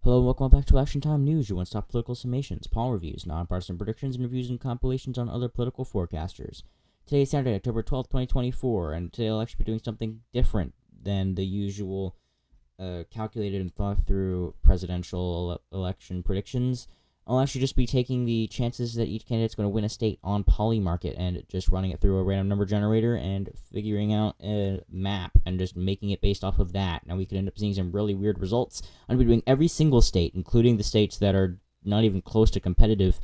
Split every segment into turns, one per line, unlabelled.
Hello and welcome back to Action Time News, your one-stop political summations, poll reviews, nonpartisan predictions, and reviews and compilations on other political forecasters. Today is Saturday, October 12th, 2024, and today I'll actually be doing something different than the usual calculated and thought-through presidential election predictions. I'll actually just be taking the chances that each candidate's going to win a state on Polymarket and just running it through a random number generator and figuring out a map and just making it based off of that. Now, we could end up seeing some really weird results. I'm going to be doing every single state, including the states that are not even close to competitive,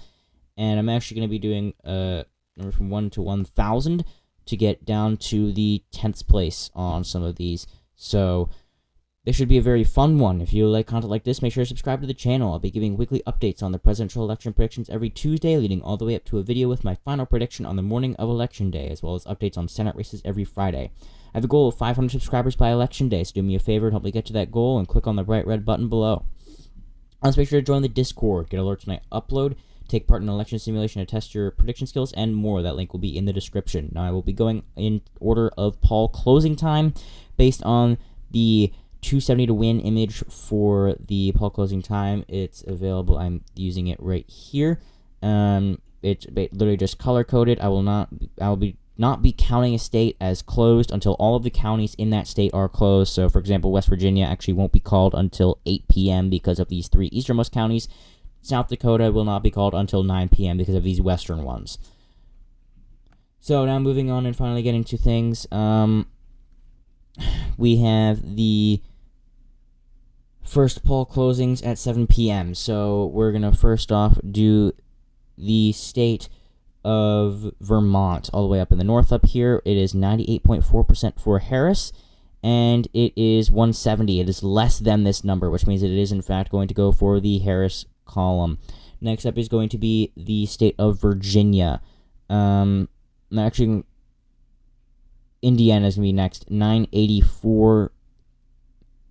and I'm actually going to be doing numbers from 1 to 1,000 to get down to the 10th place on some of these. So this should be a very fun one. If you like content like this, make sure to subscribe to the channel. I'll be giving weekly updates on the presidential election predictions every Tuesday, leading all the way up to a video with my final prediction on the morning of Election Day, as well as updates on Senate races every Friday. I have a goal of 500 subscribers by Election Day, so do me a favor and help me get to that goal and click on the bright red button below. Also, make sure to join the Discord, get alerts when I upload, take part in an election simulation to test your prediction skills, and more. That link will be in the description. Now, I will be going in order of poll closing time based on the 270 to win image for the poll closing time. It's available. I'm using it right here. It's literally just color coded. I will not be counting a state as closed until all of the counties in that state are closed. So, for example, West Virginia actually won't be called until 8 p.m. because of these three easternmost counties. South Dakota will not be called until 9 p.m. because of these western ones. So now moving on and finally getting to things. We have the first poll closings at 7 p.m. So we're going to first off do the state of Vermont, all the way up in the north up here. It is 98.4% for Harris, and it is 170. It is less than this number, which means that it is in fact going to go for the Harris column. Next up is going to be the state of Virginia. Actually, Indiana is going to be next, 984,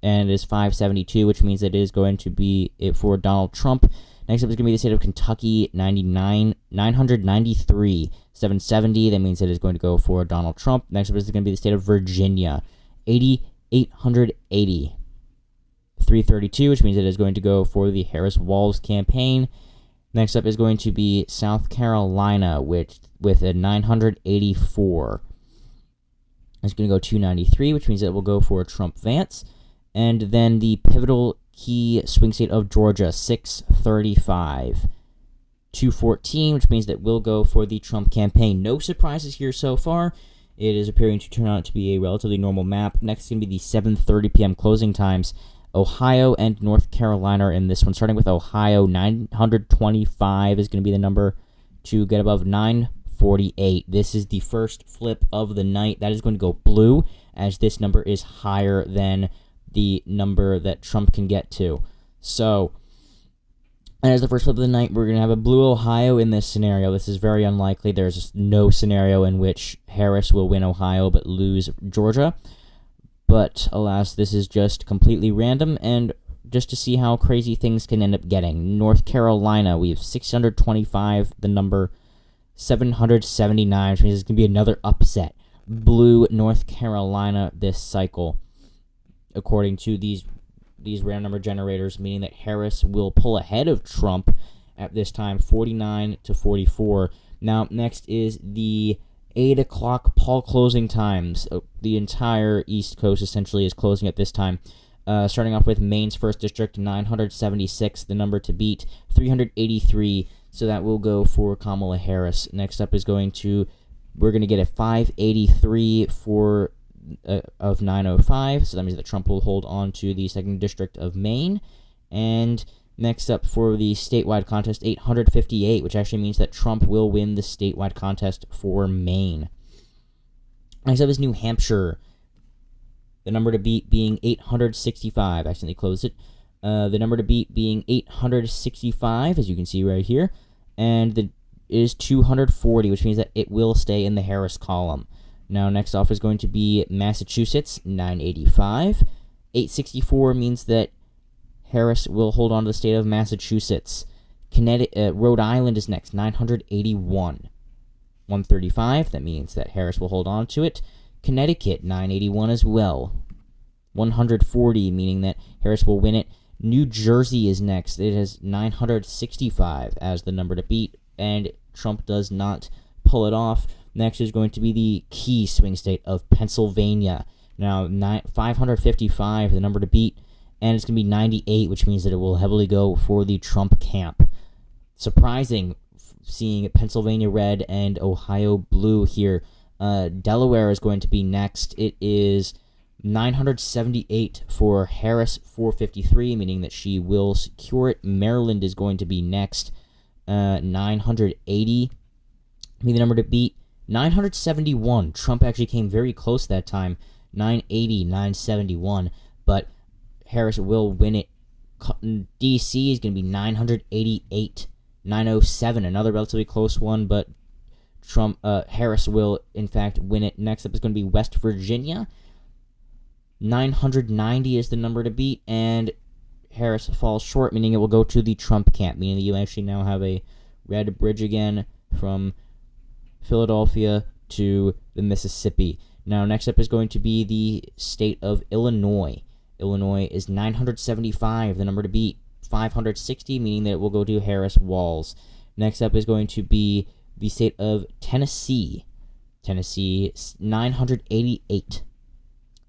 and it is 572, which means it is going to be it for Donald Trump. Next up is going to be the state of Kentucky, 993, 770. That means it is going to go for Donald Trump. Next up is going to be the state of Virginia, 880, 332, which means it is going to go for the Harris-Walz campaign. Next up is going to be South Carolina with a 984. It's going to go 293, which means it will go for Trump-Vance. And then the pivotal key swing state of Georgia, 635, 214, which means that will go for the Trump campaign. No surprises here so far. It is appearing to turn out to be a relatively normal map. Next is going to be the 7:30 p.m. closing times. Ohio and North Carolina are in this one. Starting with Ohio, 925 is going to be the number to get above 948. This is the first flip of the night. That is going to go blue, as this number is higher than the number that Trump can get to. So, as the first flip of the night, we're going to have a blue Ohio in this scenario. This is very unlikely. There's no scenario in which Harris will win Ohio but lose Georgia. But, alas, this is just completely random, and just to see how crazy things can end up getting. North Carolina, we have 625, the number 779, which means it's going to be another upset. Blue North Carolina this cycle, according to these random number generators, meaning that Harris will pull ahead of Trump at this time, 49 to 44. Now, next is the 8 o'clock poll closing times. The entire East Coast essentially is closing at this time. Starting off with Maine's 1st District, 976, the number to beat, 383, so that will go for Kamala Harris. Next up is we're going to get a 583 for of 905, so that means that Trump will hold on to the 2nd District of Maine. And next up for the statewide contest, 858, which actually means that Trump will win the statewide contest for Maine. Next up is New Hampshire, the number to beat being 865. I accidentally closed it. The number to beat being 865, as you can see right here, and it is 240, which means that it will stay in the Harris column. Now, next off is going to be Massachusetts, 985. 864 means that Harris will hold on to the state of Massachusetts. Rhode Island is next, 981. 135, that means that Harris will hold on to it. Connecticut, 981 as well. 140, meaning that Harris will win it. New Jersey is next. It has 965 as the number to beat, and Trump does not pull it off. Next is going to be the key swing state of Pennsylvania. Now, 555, the number to beat, and it's going to be 98, which means that it will heavily go for the Trump camp. Surprising, seeing Pennsylvania red and Ohio blue here. Delaware is going to be next. It is 978 for Harris, 453, meaning that she will secure it. Maryland is going to be next. 980, meaning the number to beat. 971. Trump actually came very close that time. 980, 971, but Harris will win it. D.C. is going to be 988, 907, another relatively close one, but Harris will, in fact, win it. Next up is going to be West Virginia. 990 is the number to beat, and Harris falls short, meaning it will go to the Trump camp, meaning that you actually now have a red bridge again from Philadelphia to the Mississippi. Now, next up is going to be the state of Illinois. Illinois is 975, the number to beat. 560, meaning that it will go to Harris Walls. Next up is going to be the state of Tennessee. Tennessee, 988.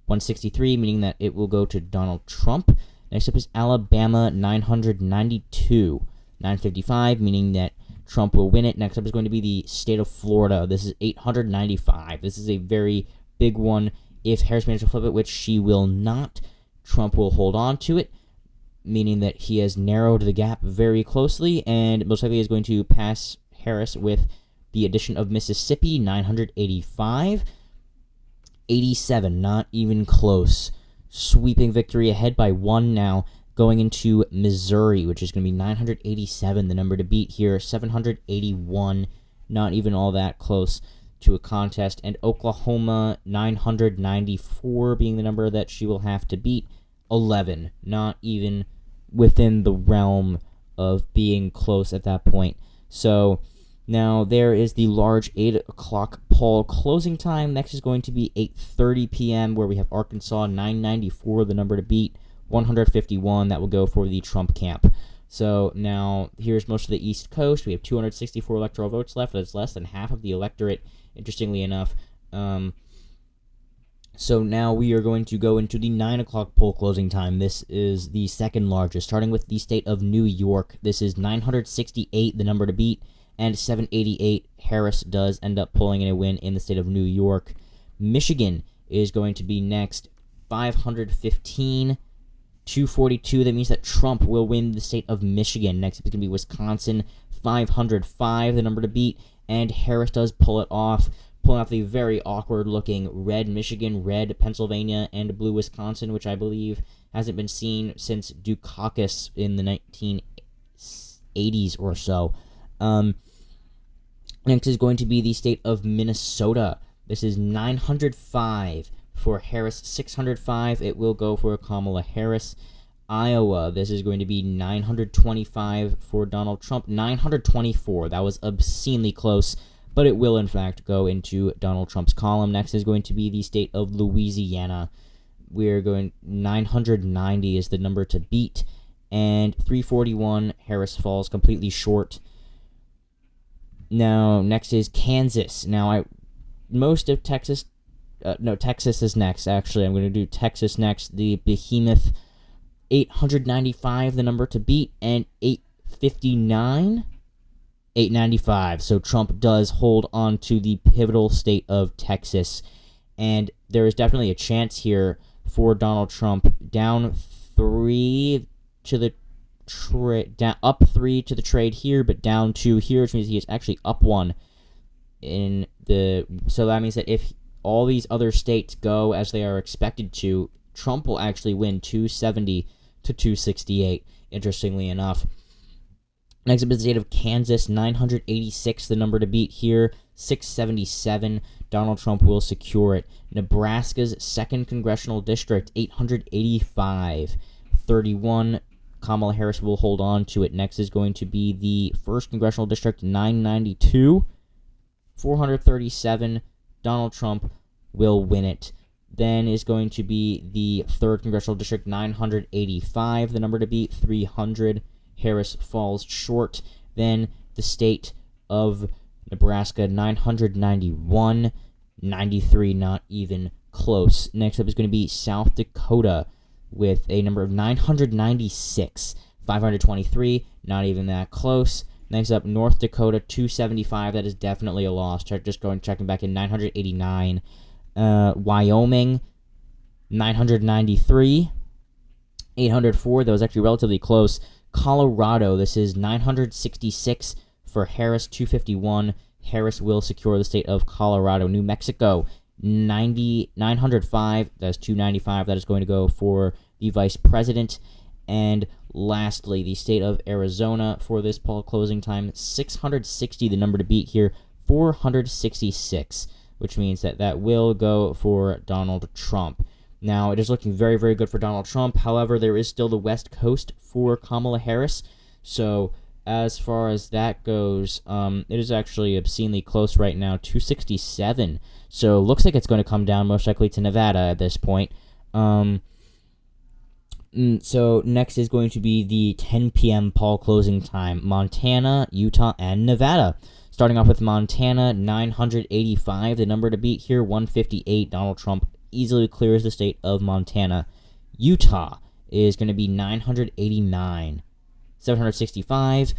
163, meaning that it will go to Donald Trump. Next up is Alabama, 992. 955, meaning that Trump will win it. Next up is going to be the state of Florida. This is 895. This is a very big one. If Harris manages to flip it, which she will not, Trump will hold on to it, meaning that he has narrowed the gap very closely, and most likely is going to pass Harris with the addition of Mississippi, 985. 87, not even close. Sweeping victory ahead by one now, going into Missouri, which is going to be 987, the number to beat here. 781, not even all that close to a contest. And Oklahoma, 994 being the number that she will have to beat. 11, not even within the realm of being close at that point. So now there is the large 8 o'clock poll closing time. Next is going to be 8:30 p.m. where we have Arkansas, 994, the number to beat. 151, that will go for the Trump camp. So now here's most of the East Coast. We have 264 electoral votes left. That's less than half of the electorate, interestingly enough. So now we are going to go into the 9 o'clock poll closing time. This is the second largest, starting with the state of New York. This is 968, the number to beat, and 788. Harris does end up pulling in a win in the state of New York. Michigan is going to be next, 515. 242, that means that Trump will win the state of Michigan. Next up is going to be Wisconsin, 505, the number to beat, and Harris does pull it off, pulling off the very awkward-looking red Michigan, red Pennsylvania, and blue Wisconsin, which I believe hasn't been seen since Dukakis in the 1980s or so. Next is going to be the state of Minnesota. This is 905. For Harris, 605, it will go for Kamala Harris. Iowa, this is going to be 925 for Donald Trump. 924, that was obscenely close, but it will in fact go into Donald Trump's column. Next is going to be the state of Louisiana. We're going 990 is the number to beat, and 341, Harris falls completely short. Now, next is Kansas. Now, most of Texas... Texas is next, actually. I'm going to do Texas next. The behemoth, 895, the number to beat, and 859, 895. So Trump does hold on to the pivotal state of Texas, and there is definitely a chance here for Donald Trump. Down 3 to the up 3 to the trade here, but down 2 here, which means he is actually up 1 in the. So that means that if all these other states go as they are expected to, Trump will actually win 270 to 268, interestingly enough. Next up is the state of Kansas, 986, the number to beat here, 677. Donald Trump will secure it. Nebraska's 2nd Congressional District, 885, 31. Kamala Harris will hold on to it. Next is going to be the 1st Congressional District, 992, 437. Donald Trump will win it. Then is going to be the 3rd Congressional District, 985, the number to beat, 300. Harris falls short. Then the state of Nebraska, 991, 93, not even close. Next up is going to be South Dakota with a number of 996, 523, not even that close. Next up, North Dakota, 275, that is definitely a loss. Checking back in, 989. Wyoming, 993, 804, that was actually relatively close. Colorado, this is 966 for Harris, 251. Harris will secure the state of Colorado. New Mexico, 905, that's 295, that is going to go for the vice president. And lastly, the state of Arizona for this poll closing time, 660, the number to beat here, 466, which means that will go for Donald Trump. Now, it is looking very, very good for Donald Trump. However, there is still the West Coast for Kamala Harris. So, as far as that goes, it is actually obscenely close right now, 267. So, looks like it's going to come down most likely to Nevada at this point. So, next is going to be the 10 p.m. poll closing time. Montana, Utah, and Nevada. Starting off with Montana, 985. The number to beat here, 158. Donald Trump easily clears the state of Montana. Utah is going to be 989. 765.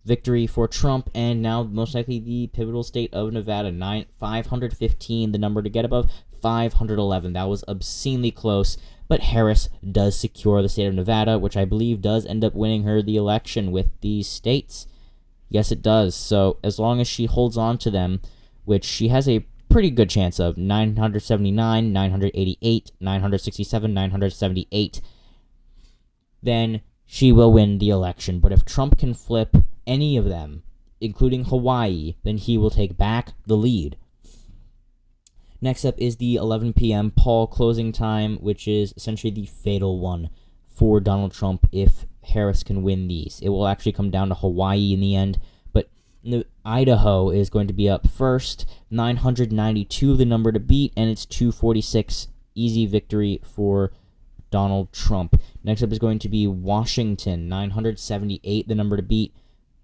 Victory for Trump. And now, most likely, the pivotal state of Nevada, 515. The number to get above, 511. That was obscenely close. But Harris does secure the state of Nevada, which I believe does end up winning her the election with these states. Yes, it does. So as long as she holds on to them, which she has a pretty good chance of, 979, 988, 967, 978, then she will win the election. But if Trump can flip any of them, including Hawaii, then he will take back the lead. Next up is the 11 p.m. poll closing time, which is essentially the fatal one for Donald Trump if Harris can win these. It will actually come down to Hawaii in the end, but Idaho is going to be up first. 992, the number to beat, and it's 246. Easy victory for Donald Trump. Next up is going to be Washington, 978, the number to beat.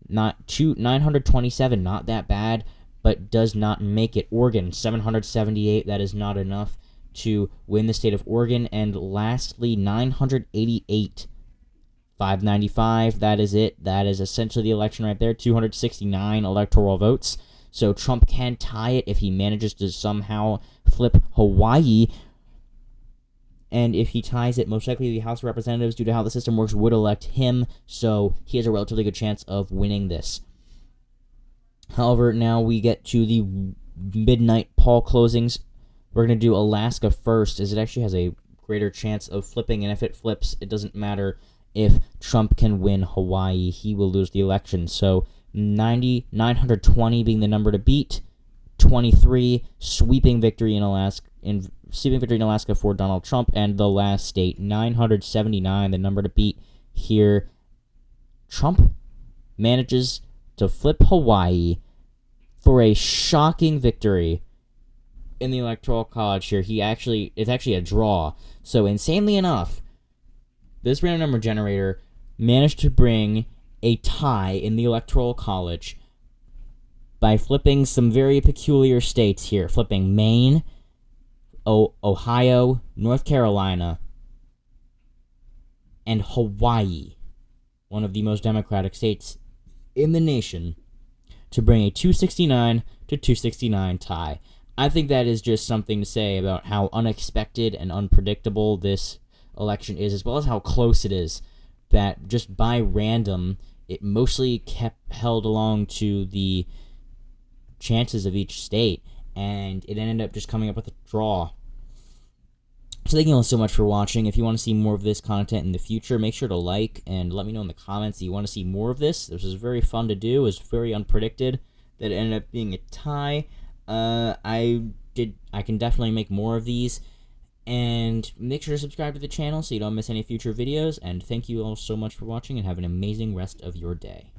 927, not that bad, but does not make it. Oregon, 778, that is not enough to win the state of Oregon. And lastly, 988, 595, that is it. That is essentially the election right there, 269 electoral votes. So Trump can tie it if he manages to somehow flip Hawaii. And if he ties it, most likely the House of Representatives, due to how the system works, would elect him. So he has a relatively good chance of winning this. However, now we get to the midnight poll closings. We're going to do Alaska first, as it actually has a greater chance of flipping, and if it flips, it doesn't matter if Trump can win Hawaii. He will lose the election. So 920 being the number to beat, 23 sweeping victory in Alaska for Donald Trump, and the last state, 979, the number to beat here. Trump manages to flip Hawaii for a shocking victory in the Electoral College here. It's actually a draw. So insanely enough, this random number generator managed to bring a tie in the Electoral College by flipping some very peculiar states here. Flipping Maine, Ohio, North Carolina, and Hawaii, one of the most democratic states in the nation, to bring a 269 to 269 tie. I think that is just something to say about how unexpected and unpredictable this election is, as well as how close it is, that just by random, it mostly kept held along to the chances of each state, and it ended up just coming up with a draw. So thank you all so much for watching. If you want to see more of this content in the future, make sure to like and let me know in the comments that you want to see more of this. This was very fun to do. It was very unpredicted that it ended up being a tie. I can definitely make more of these. And make sure to subscribe to the channel so you don't miss any future videos. And thank you all so much for watching, and have an amazing rest of your day.